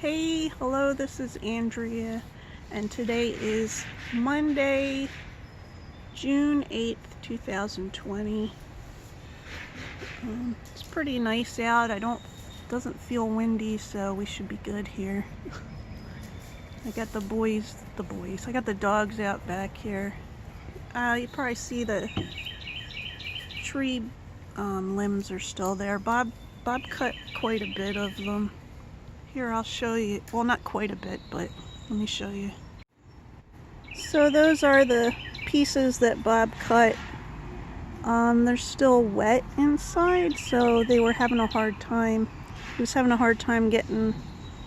Hey, hello, this is Andrea, and today is Monday, June 8th, 2020. It's pretty nice out. Doesn't feel windy, so we should be good here. I got the dogs out back here. You probably see the tree limbs are still there. Bob cut quite a bit of them. Here, I'll show you. Well, not quite a bit, but let me show you. So those are the pieces that Bob cut. They're still wet inside, so they were having a hard time. He was having a hard time getting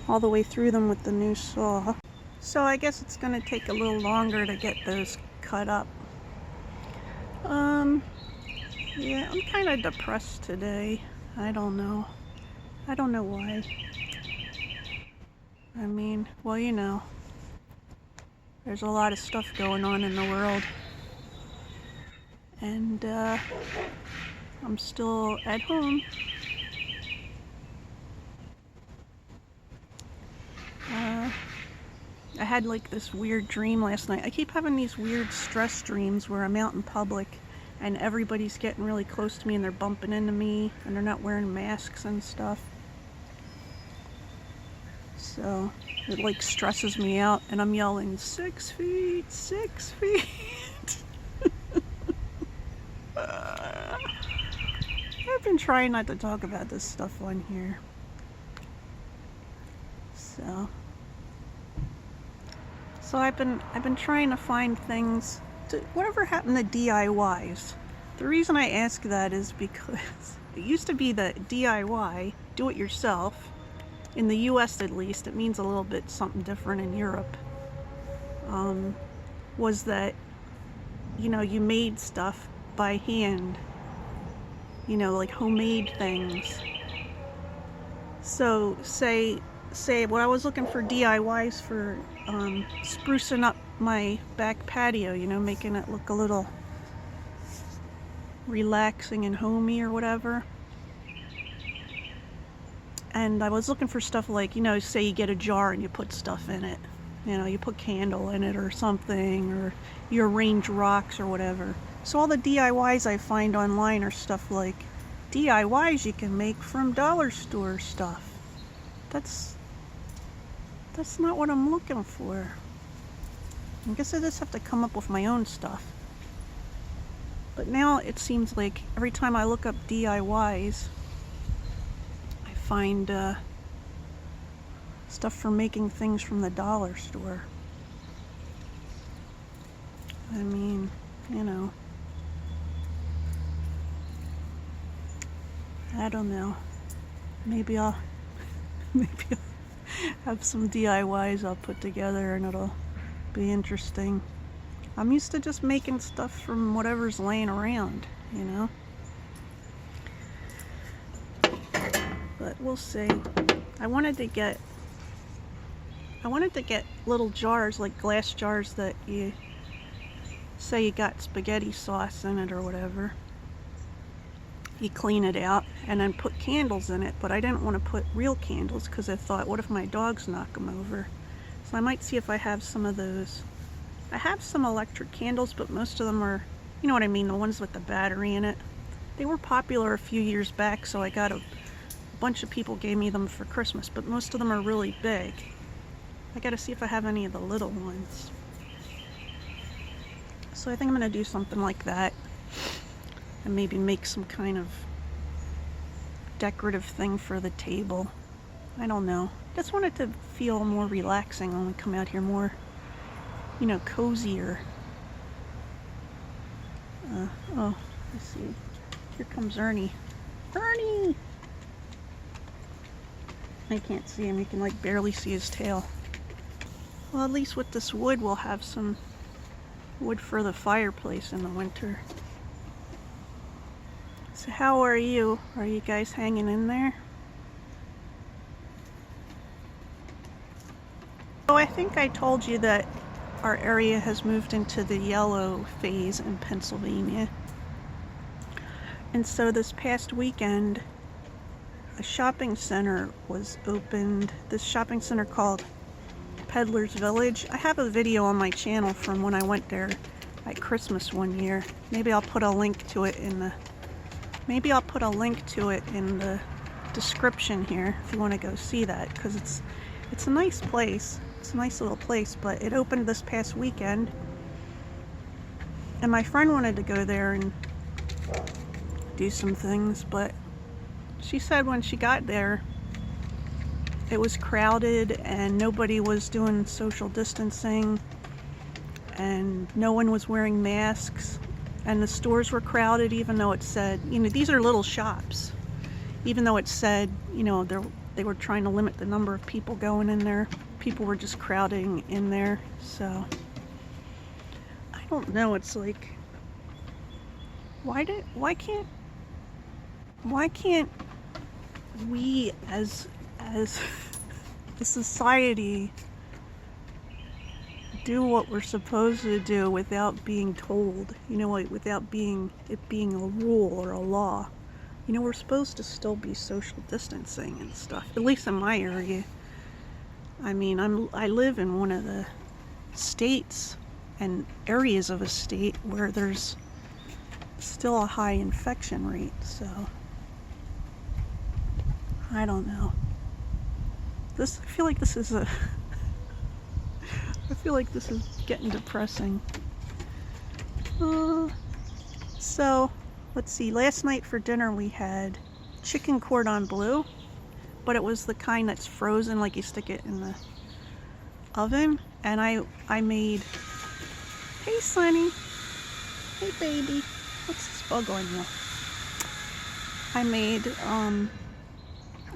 all the way through them with the new saw. So I guess it's going to take a little longer to get those cut up. Yeah, I'm kind of depressed today. I don't know why. I mean, well, you know, there's a lot of stuff going on in the world. And I'm still at home. I had like this weird dream last night. I keep having these weird stress dreams where I'm out in public and everybody's getting really close to me and they're bumping into me and they're not wearing masks and stuff. So it like stresses me out and I'm yelling 6 feet, 6 feet. I've been trying not to talk about this stuff on here. So I've been trying to find things to, whatever happened to DIYs. The reason I ask that is because it used to be the DIY, do it yourself. In the US at least, it means a little bit something different in Europe. Was that, you know, you made stuff by hand, you know, like homemade things. So say when I was looking for DIYs for sprucing up my back patio, you know, making it look a little relaxing and homey or whatever. And I was looking for stuff like, you know, say you get a jar and you put stuff in it. You know, you put candle in it or something, or you arrange rocks or whatever. So all the DIYs I find online are stuff like DIYs you can make from dollar store stuff. That's not what I'm looking for. I guess I just have to come up with my own stuff. But now it seems like every time I look up DIYs, I find stuff for making things from the dollar store. I mean, you know, I don't know. Maybe I'll have some DIYs I'll put together and it'll be interesting. I'm used to just making stuff from whatever's laying around, you know. But we'll see. I wanted to get little jars, like glass jars that you say you got spaghetti sauce in it or whatever. You clean it out and then put candles in it, but I didn't want to put real candles because I thought, what if my dogs knock them over? So I might see if I have some of those. I have some electric candles, but most of them are, you know what I mean, the ones with the battery in it. They were popular a few years back, so I got a bunch of people gave me them for Christmas, but most of them are really big. I gotta see if I have any of the little ones. So I think I'm gonna do something like that and maybe make some kind of decorative thing for the table. I don't know. Just want it to feel more relaxing when we come out here, more, you know, cozier. Oh, let's see. Here comes Ernie. Ernie! I can't see him. You can like barely see his tail. Well, at least with this wood, we'll have some wood for the fireplace in the winter. So how are you? Are you guys hanging in there? So I think I told you that our area has moved into the yellow phase in Pennsylvania. And so this past weekend, a shopping center was opened. This shopping center called Peddler's Village. I have a video on my channel from when I went there at Christmas one year. Maybe I'll put a link to it in the description here if you want to go see that, because it's a nice place. It's a nice little place, but it opened this past weekend, and my friend wanted to go there and do some things, but she said when she got there it was crowded and nobody was doing social distancing and no one was wearing masks, and the stores were crowded even though it said, you know, these are little shops, even though it said, you know, they were trying to limit the number of people going in there. People were just crowding in there. So I don't know, it's like, why can't we as a society do what we're supposed to do without being told, you know, like without it being a rule or a law? You know, we're supposed to still be social distancing and stuff, at least in my area. I mean, I live in one of the states and areas of a state where there's still a high infection rate, so I don't know. I feel like this is getting depressing. So let's see, last night for dinner we had chicken cordon bleu, but it was the kind that's frozen, like you stick it in the oven. And I made, hey Sonny, hey baby, what's this bug on you? I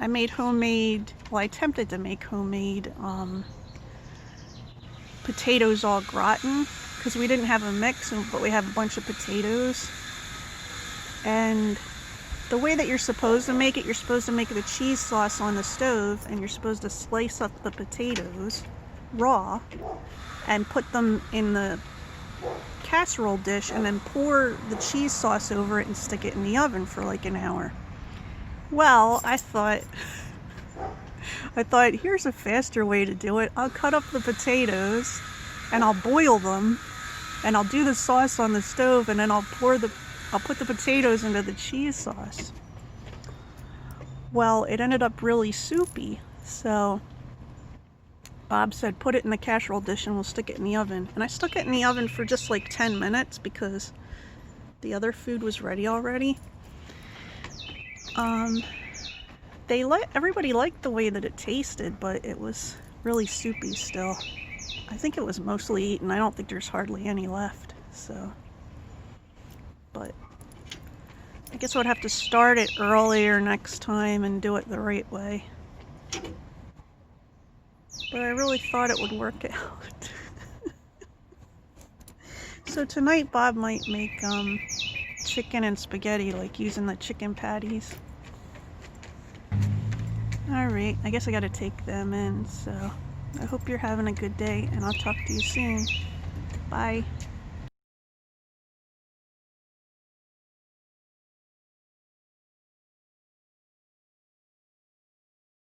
made homemade, well, I attempted to make homemade potatoes au gratin, because we didn't have a mix, but we have a bunch of potatoes. And the way that you're supposed to make it, you're supposed to make the cheese sauce on the stove, and you're supposed to slice up the potatoes raw and put them in the casserole dish and then pour the cheese sauce over it and stick it in the oven for like an hour. Well, I thought here's a faster way to do it. I'll cut up the potatoes and I'll boil them and I'll do the sauce on the stove, and then I'll put the potatoes into the cheese sauce. Well, it ended up really soupy, so Bob said put it in the casserole dish and we'll stick it in the oven. And I stuck it in the oven for just like 10 minutes because the other food was ready already. Everybody liked the way that it tasted, but it was really soupy still. I think it was mostly eaten. I don't think there's hardly any left, so. But I guess I would have to start it earlier next time and do it the right way. But I really thought it would work out. So tonight Bob might make chicken and spaghetti, like using the chicken patties. Alright, I guess I gotta take them in, so I hope you're having a good day, and I'll talk to you soon. Bye.